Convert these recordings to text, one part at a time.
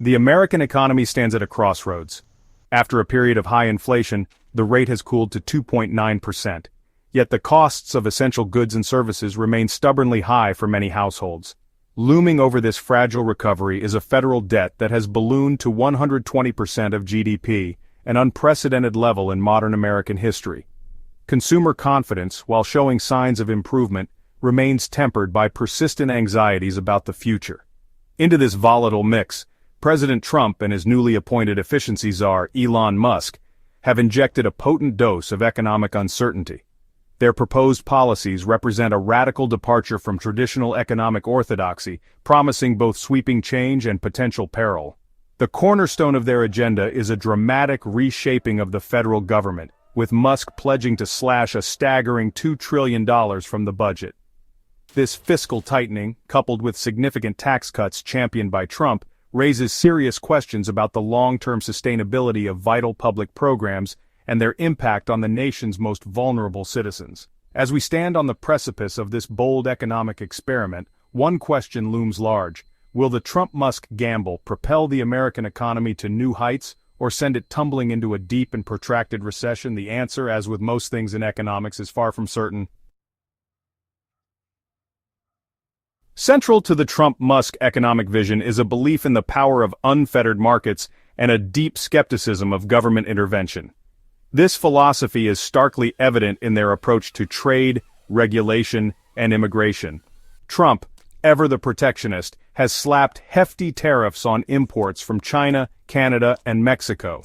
The American economy stands at a crossroads. After a period of high inflation, the rate has cooled to 2.9%. Yet the costs of essential goods and services remain stubbornly high for many households. Looming over this fragile recovery is a federal debt that has ballooned to 120% of GDP, an unprecedented level in modern American history. Consumer confidence, while showing signs of improvement, remains tempered by persistent anxieties about the future. Into this volatile mix, President Trump and his newly appointed efficiency czar, Elon Musk, have injected a potent dose of economic uncertainty. Their proposed policies represent a radical departure from traditional economic orthodoxy, promising both sweeping change and potential peril. The cornerstone of their agenda is a dramatic reshaping of the federal government, with Musk pledging to slash a staggering $2 trillion from the budget. This fiscal tightening, coupled with significant tax cuts championed by Trump, raises serious questions about the long-term sustainability of vital public programs and their impact on the nation's most vulnerable citizens. As we stand on the precipice of this bold economic experiment, one question looms large. Will the Trump-Musk gamble propel the American economy to new heights, or send it tumbling into a deep and protracted recession? The answer, as with most things in economics, is far from certain. Central to the Trump-Musk economic vision is a belief in the power of unfettered markets and a deep skepticism of government intervention. This philosophy is starkly evident in their approach to trade, regulation, and immigration. Trump, ever the protectionist, has slapped hefty tariffs on imports from China, Canada, and Mexico.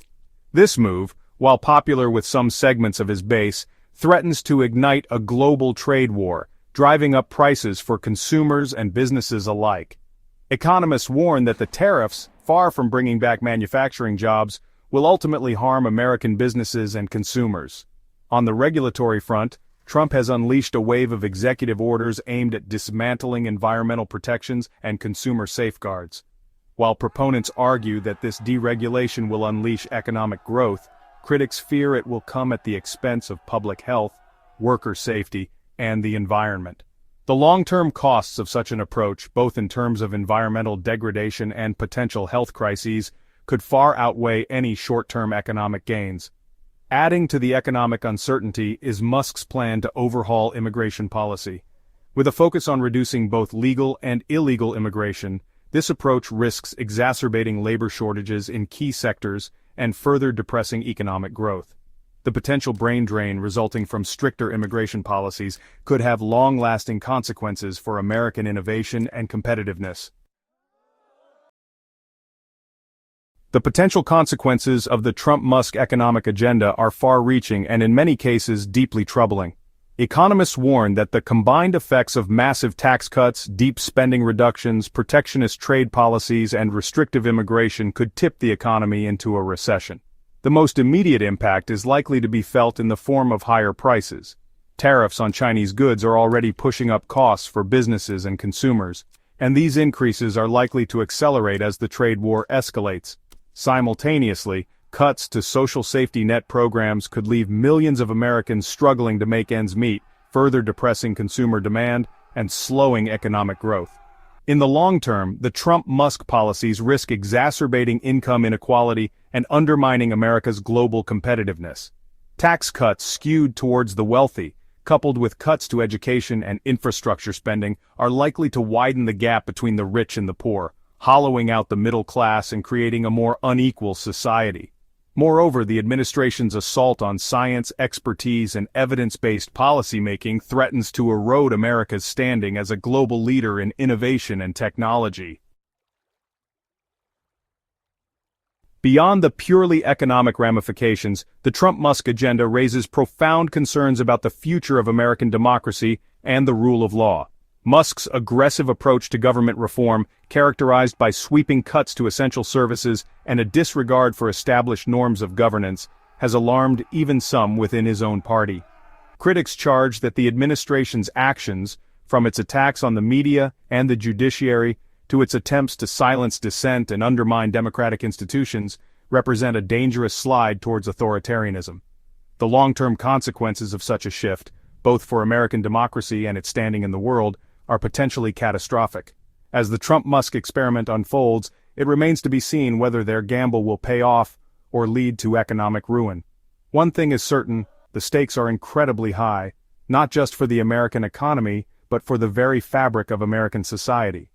This move, while popular with some segments of his base, threatens to ignite a global trade war, driving up prices for consumers and businesses alike. Economists warn that the tariffs, far from bringing back manufacturing jobs, will ultimately harm American businesses and consumers. On the regulatory front, Trump has unleashed a wave of executive orders aimed at dismantling environmental protections and consumer safeguards. While proponents argue that this deregulation will unleash economic growth, critics fear it will come at the expense of public health, worker safety, and the environment. The long-term costs of such an approach, both in terms of environmental degradation and potential health crises, could far outweigh any short-term economic gains. Adding to the economic uncertainty is Musk's plan to overhaul immigration policy. With a focus on reducing both legal and illegal immigration, this approach risks exacerbating labor shortages in key sectors and further depressing economic growth. The potential brain drain resulting from stricter immigration policies could have long-lasting consequences for American innovation and competitiveness. The potential consequences of the Trump-Musk economic agenda are far-reaching and in many cases deeply troubling. Economists warn that the combined effects of massive tax cuts, deep spending reductions, protectionist trade policies, and restrictive immigration could tip the economy into a recession. The most immediate impact is likely to be felt in the form of higher prices. Tariffs on Chinese goods are already pushing up costs for businesses and consumers, and these increases are likely to accelerate as the trade war escalates. Simultaneously, cuts to social safety net programs could leave millions of Americans struggling to make ends meet, further depressing consumer demand and slowing economic growth. In the long term, the Trump-Musk policies risk exacerbating income inequality and undermining America's global competitiveness. Tax cuts skewed towards the wealthy, coupled with cuts to education and infrastructure spending, are likely to widen the gap between the rich and the poor, hollowing out the middle class and creating a more unequal society. Moreover, the administration's assault on science, expertise, and evidence-based policymaking threatens to erode America's standing as a global leader in innovation and technology. Beyond the purely economic ramifications, the Trump-Musk agenda raises profound concerns about the future of American democracy and the rule of law. Musk's aggressive approach to government reform, characterized by sweeping cuts to essential services and a disregard for established norms of governance, has alarmed even some within his own party. Critics charge that the administration's actions, from its attacks on the media and the judiciary to its attempts to silence dissent and undermine democratic institutions, represent a dangerous slide towards authoritarianism. The long-term consequences of such a shift, both for American democracy and its standing in the world, are potentially catastrophic. As the Trump-Musk experiment unfolds, It remains to be seen whether their gamble will pay off or lead to economic ruin. One thing is certain, the stakes are incredibly high, not just for the American economy, but for the very fabric of American society.